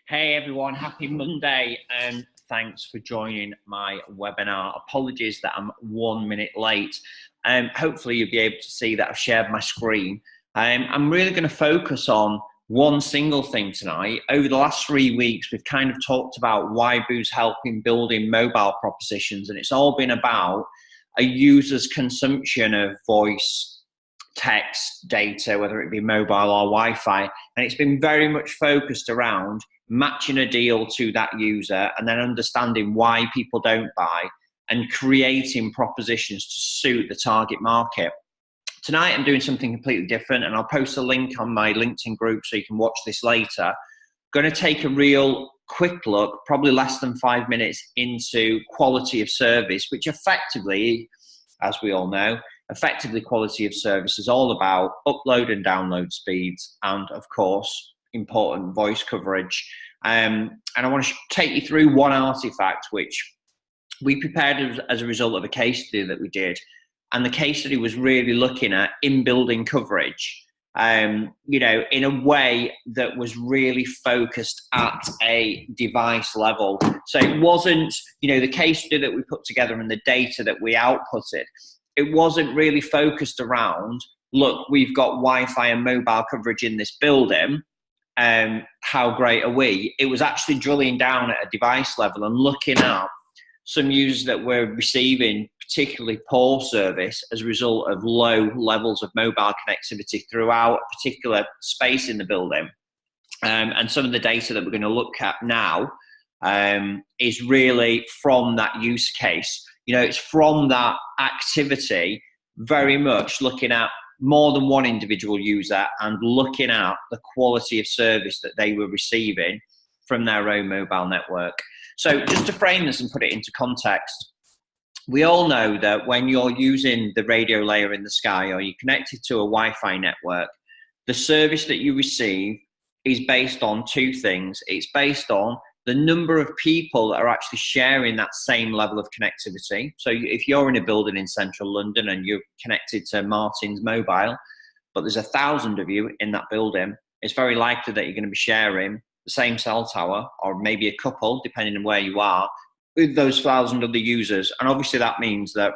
Hey everyone, happy Monday and thanks for joining my webinar. Apologies that I'm 1 minute late. Hopefully you'll be able to see that I've shared my screen. I'm really going to focus on one single thing tonight. Over the last 3 weeks, we've kind of talked about yboo's helping building mobile propositions, and it's all been about a user's consumption of voice, text, data, whether it be mobile or Wi-Fi, and it's been very much focused around matching a deal to that user and then understanding why people don't buy and creating propositions to suit the target market. Tonight I'm doing something completely different, and I'll post a link on my LinkedIn group so you can watch this later. Going to take a real quick look, probably less than 5 minutes, into quality of service, which effectively, as we all know, quality of service is all about upload and download speeds and, of course, important voice coverage. And I want to take you through one artifact which we prepared as a result of a case study that we did. And the case study was really looking at in-building coverage, in a way that was really focused at a device level. So it wasn't, the case study that we put together and the data that we outputted, it wasn't really focused around, look, we've got Wi-Fi and mobile coverage in this building. How great are we? It was actually drilling down at a device level and looking at some users that were receiving particularly poor service as a result of low levels of mobile connectivity throughout a particular space in the building. And some of the data that we're going to look at now is really from that use case. It's from that activity, very much looking at more than one individual user and looking at the quality of service that they were receiving from their own mobile network. So just to frame this and put it into context, we all know that when you're using the radio layer in the sky or you're connected to a Wi-Fi network, the service that you receive is based on two things. It's based on the number of people that are actually sharing that same level of connectivity. So if you're in a building in central London and you're connected to Martin's mobile, but there's 1,000 of you in that building, it's very likely that you're going to be sharing the same cell tower, or maybe a couple, depending on where you are, with those 1,000 other users. And obviously that means that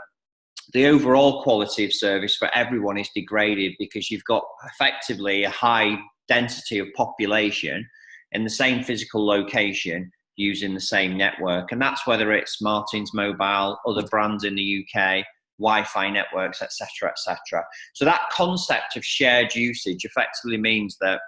the overall quality of service for everyone is degraded, because you've got effectively a high density of population in the same physical location using the same network. And that's whether it's Martin's mobile, other brands in the UK, Wi-Fi networks, etc., etc. So that concept of shared usage effectively means that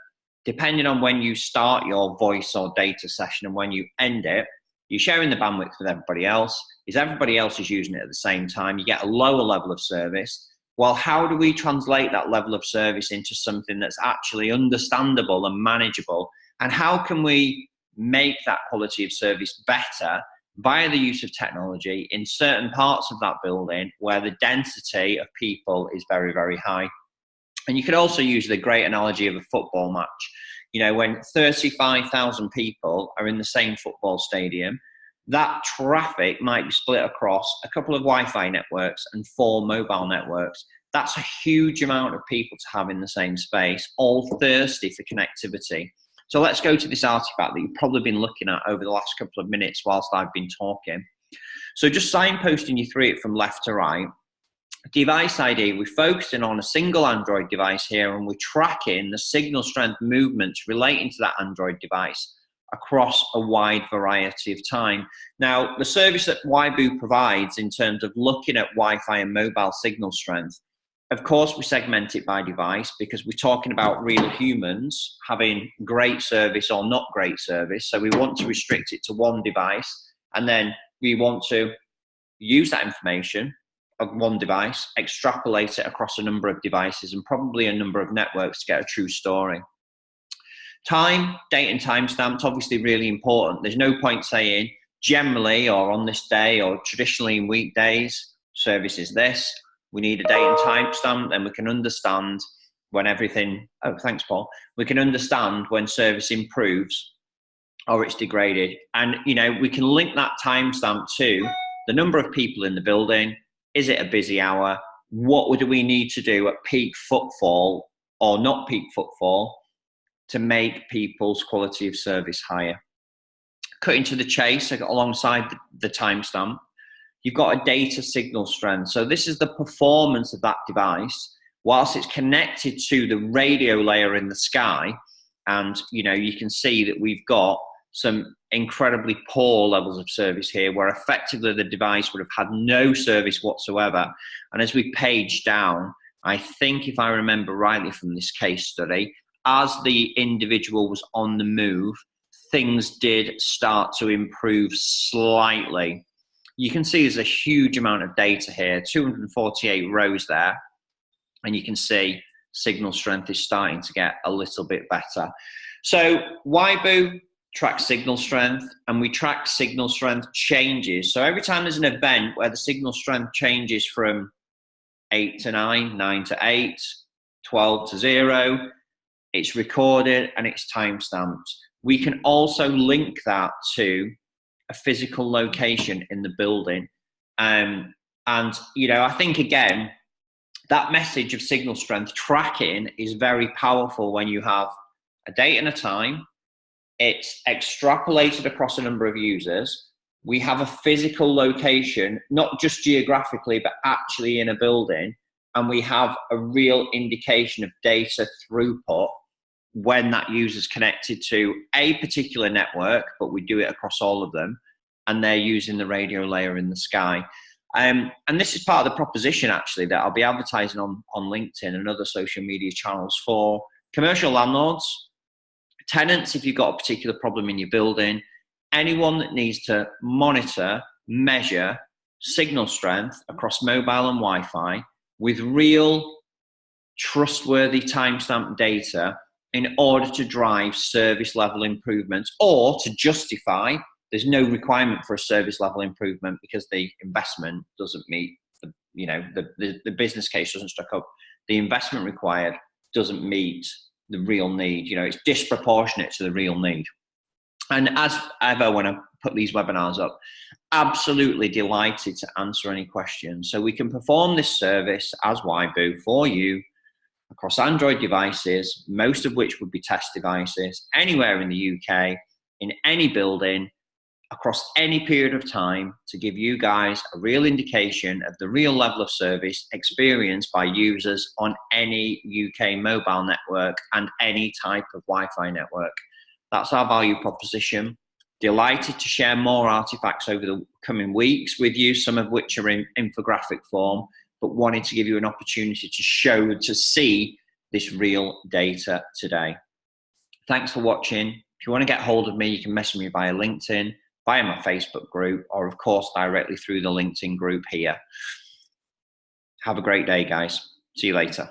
depending on when you start your voice or data session and when you end it, you're sharing the bandwidth with everybody else. Everybody else is using it at the same time. You get a lower level of service. Well, how do we translate that level of service into something that's actually understandable and manageable? And how can we make that quality of service better via the use of technology in certain parts of that building where the density of people is very, very high? And you could also use the great analogy of a football match. When 35,000 people are in the same football stadium, that traffic might be split across a couple of Wi-Fi networks and 4 mobile networks. That's a huge amount of people to have in the same space, all thirsty for connectivity. So let's go to this artifact that you've probably been looking at over the last couple of minutes whilst I've been talking. So just signposting you through it from left to right. Device ID, we're focusing on a single Android device here, and we're tracking the signal strength movements relating to that Android device across a wide variety of time. Now, the service that yboo provides in terms of looking at Wi-Fi and mobile signal strength, of course, we segment it by device because we're talking about real humans having great service or not great service. So we want to restrict it to one device, and then we want to use that information of one device, extrapolate it across a number of devices and probably a number of networks to get a true story. Time, date and timestamps, obviously really important. There's no point saying generally or on this day or traditionally in weekdays, service is this. We need a date and timestamp, then we can understand when everything, oh, thanks, Paul. We can understand when service improves or it's degraded. And, we can link that timestamp to the number of people in the building. Is it a busy hour? What do we need to do at peak footfall or not peak footfall to make people's quality of service higher? cutting to the chase alongside the timestamp, you've got a data signal strength. So this is the performance of that device whilst it's connected to the radio layer in the sky. And, you can see that we've got some incredibly poor levels of service here, where effectively the device would have had no service whatsoever. And as we page down, I think if I remember rightly from this case study, as the individual was on the move, things did start to improve slightly. You can see there's a huge amount of data here, 248 rows there, and you can see signal strength is starting to get a little bit better. So yboo tracks signal strength, and we track signal strength changes. So every time there's an event where the signal strength changes from 8 to 9, 9 to 8, 12 to 0, it's recorded and it's timestamped. We can also link that to a physical location in the building. And, I think, again, that message of signal strength tracking is very powerful when you have a date and a time. It's extrapolated across a number of users. We have a physical location, not just geographically, but actually in a building. And we have a real indication of data throughput when that user's connected to a particular network, but we do it across all of them, and they're using the radio layer in the sky. And this is part of the proposition, actually, that I'll be advertising on LinkedIn and other social media channels for commercial landlords, tenants, if you've got a particular problem in your building, anyone that needs to monitor, measure signal strength across mobile and Wi-Fi with real trustworthy timestamp data in order to drive service level improvements, or to justify there's no requirement for a service level improvement because the investment doesn't meet the business case doesn't stack up. The investment required doesn't meet the real need. It's disproportionate to the real need. And as ever, when I put these webinars up, absolutely delighted to answer any questions. So we can perform this service as yboo for you across Android devices, most of which would be test devices, anywhere in the UK, in any building, across any period of time, to give you guys a real indication of the real level of service experienced by users on any UK mobile network and any type of Wi-Fi network. That's our value proposition. Delighted to share more artifacts over the coming weeks with you, some of which are in infographic form, but wanted to give you an opportunity to see this real data today. Thanks for watching. If you want to get hold of me, you can message me via LinkedIn, via my Facebook group, or of course directly through the LinkedIn group here. Have a great day, guys. See you later.